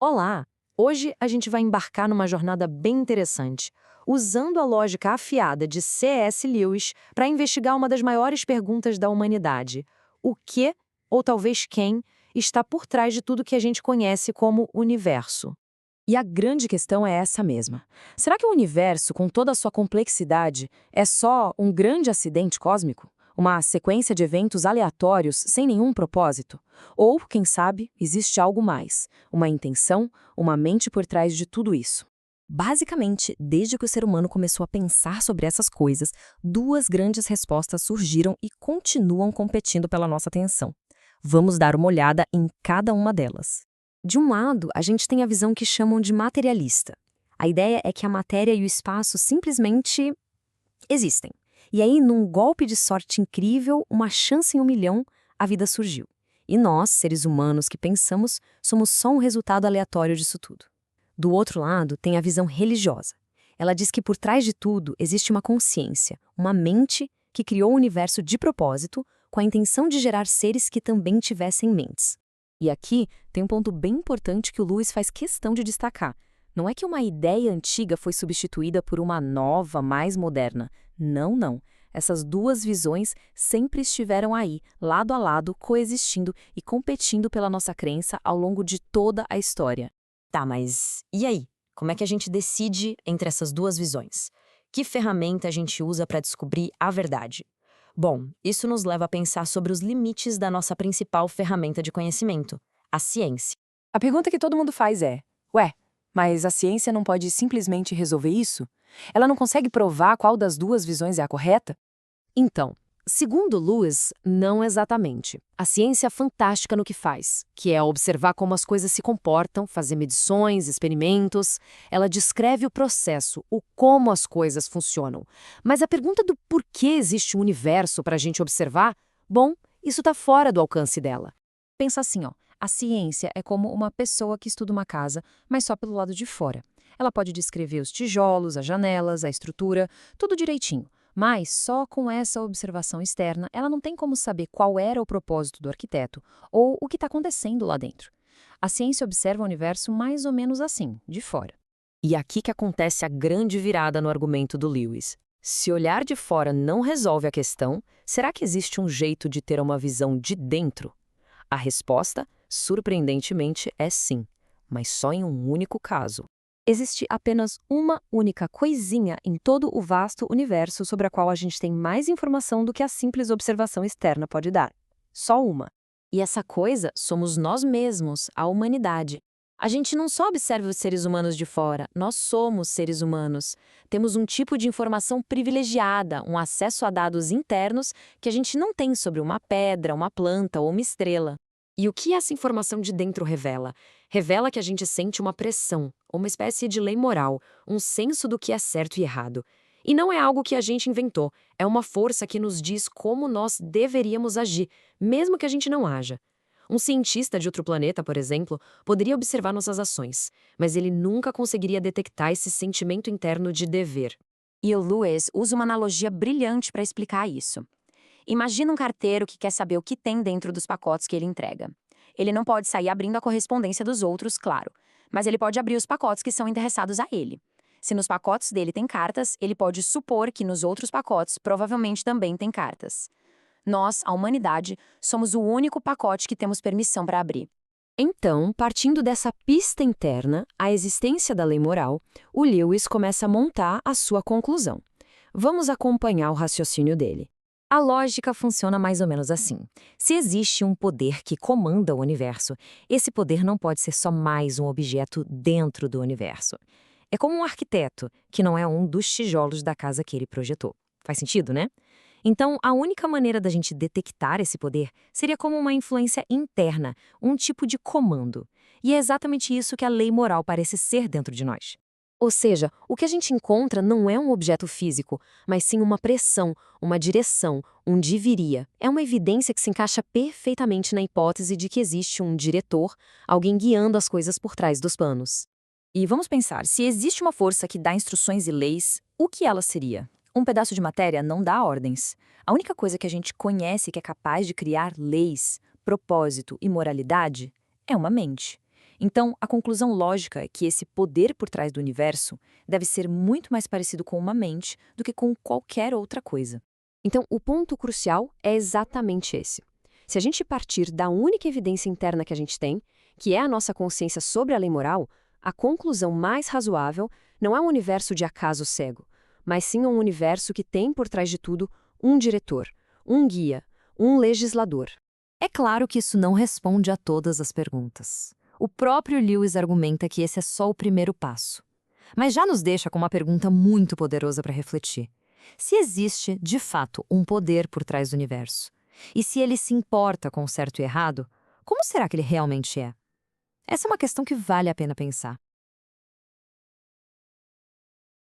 Olá! Hoje a gente vai embarcar numa jornada bem interessante, usando a lógica afiada de C.S. Lewis para investigar uma das maiores perguntas da humanidade: o que, ou talvez quem, está por trás de tudo que a gente conhece como universo? E a grande questão é essa mesma. Será que o universo, com toda a sua complexidade, é só um grande acidente cósmico? Uma sequência de eventos aleatórios sem nenhum propósito? Ou, quem sabe, existe algo mais, uma intenção, uma mente por trás de tudo isso? Basicamente, desde que o ser humano começou a pensar sobre essas coisas, duas grandes respostas surgiram e continuam competindo pela nossa atenção. Vamos dar uma olhada em cada uma delas. De um lado, a gente tem a visão que chamam de materialista. A ideia é que a matéria e o espaço simplesmente existem. E aí, num golpe de sorte incrível, uma chance em 1 milhão, a vida surgiu. E nós, seres humanos que pensamos, somos só um resultado aleatório disso tudo. Do outro lado, tem a visão religiosa. Ela diz que por trás de tudo existe uma consciência, uma mente que criou o universo de propósito, com a intenção de gerar seres que também tivessem mentes. E aqui tem um ponto bem importante que o Lewis faz questão de destacar. Não é que uma ideia antiga foi substituída por uma nova, mais moderna. Não, não. Essas duas visões sempre estiveram aí, lado a lado, coexistindo e competindo pela nossa crença ao longo de toda a história. Tá, mas e aí? Como é que a gente decide entre essas duas visões? Que ferramenta a gente usa para descobrir a verdade? Bom, isso nos leva a pensar sobre os limites da nossa principal ferramenta de conhecimento, a ciência. A pergunta que todo mundo faz é: ué, mas a ciência não pode simplesmente resolver isso? Ela não consegue provar qual das duas visões é a correta? Então, segundo Lewis, não exatamente. A ciência é fantástica no que faz, que é observar como as coisas se comportam, fazer medições, experimentos. Ela descreve o processo, o como as coisas funcionam. Mas a pergunta do porquê existe um universo para a gente observar, bom, isso está fora do alcance dela. Pensa assim, ó. A ciência é como uma pessoa que estuda uma casa, mas só pelo lado de fora. Ela pode descrever os tijolos, as janelas, a estrutura, tudo direitinho. Mas só com essa observação externa, ela não tem como saber qual era o propósito do arquiteto ou o que está acontecendo lá dentro. A ciência observa o universo mais ou menos assim, de fora. E aqui que acontece a grande virada no argumento do Lewis. Se olhar de fora não resolve a questão, será que existe um jeito de ter uma visão de dentro? A resposta, surpreendentemente, é sim, mas só em um único caso. Existe apenas uma única coisinha em todo o vasto universo sobre a qual a gente tem mais informação do que a simples observação externa pode dar. Só uma. E essa coisa somos nós mesmos, a humanidade. A gente não só observa os seres humanos de fora, nós somos seres humanos. Temos um tipo de informação privilegiada, um acesso a dados internos que a gente não tem sobre uma pedra, uma planta ou uma estrela. E o que essa informação de dentro revela? Revela que a gente sente uma pressão, uma espécie de lei moral, um senso do que é certo e errado. E não é algo que a gente inventou, é uma força que nos diz como nós deveríamos agir, mesmo que a gente não haja. Um cientista de outro planeta, por exemplo, poderia observar nossas ações, mas ele nunca conseguiria detectar esse sentimento interno de dever. E o Lewis usa uma analogia brilhante para explicar isso. Imagina um carteiro que quer saber o que tem dentro dos pacotes que ele entrega. Ele não pode sair abrindo a correspondência dos outros, claro, mas ele pode abrir os pacotes que são endereçados a ele. Se nos pacotes dele tem cartas, ele pode supor que nos outros pacotes provavelmente também tem cartas. Nós, a humanidade, somos o único pacote que temos permissão para abrir. Então, partindo dessa pista interna, a existência da lei moral, o Lewis começa a montar a sua conclusão. Vamos acompanhar o raciocínio dele. A lógica funciona mais ou menos assim. Se existe um poder que comanda o universo, esse poder não pode ser só mais um objeto dentro do universo. É como um arquiteto, que não é um dos tijolos da casa que ele projetou. Faz sentido, né? Então, a única maneira da gente detectar esse poder seria como uma influência interna, um tipo de comando. E é exatamente isso que a lei moral parece ser dentro de nós. Ou seja, o que a gente encontra não é um objeto físico, mas sim uma pressão, uma direção, um deveria. É uma evidência que se encaixa perfeitamente na hipótese de que existe um diretor, alguém guiando as coisas por trás dos panos. E vamos pensar, se existe uma força que dá instruções e leis, o que ela seria? Um pedaço de matéria não dá ordens. A única coisa que a gente conhece que é capaz de criar leis, propósito e moralidade é uma mente. Então, a conclusão lógica é que esse poder por trás do universo deve ser muito mais parecido com uma mente do que com qualquer outra coisa. Então, o ponto crucial é exatamente esse. Se a gente partir da única evidência interna que a gente tem, que é a nossa consciência sobre a lei moral, a conclusão mais razoável não é um universo de acaso cego, mas sim um universo que tem por trás de tudo um diretor, um guia, um legislador. É claro que isso não responde a todas as perguntas. O próprio Lewis argumenta que esse é só o primeiro passo. Mas já nos deixa com uma pergunta muito poderosa para refletir. Se existe, de fato, um poder por trás do universo, e se ele se importa com o certo e errado, como será que ele realmente é? Essa é uma questão que vale a pena pensar.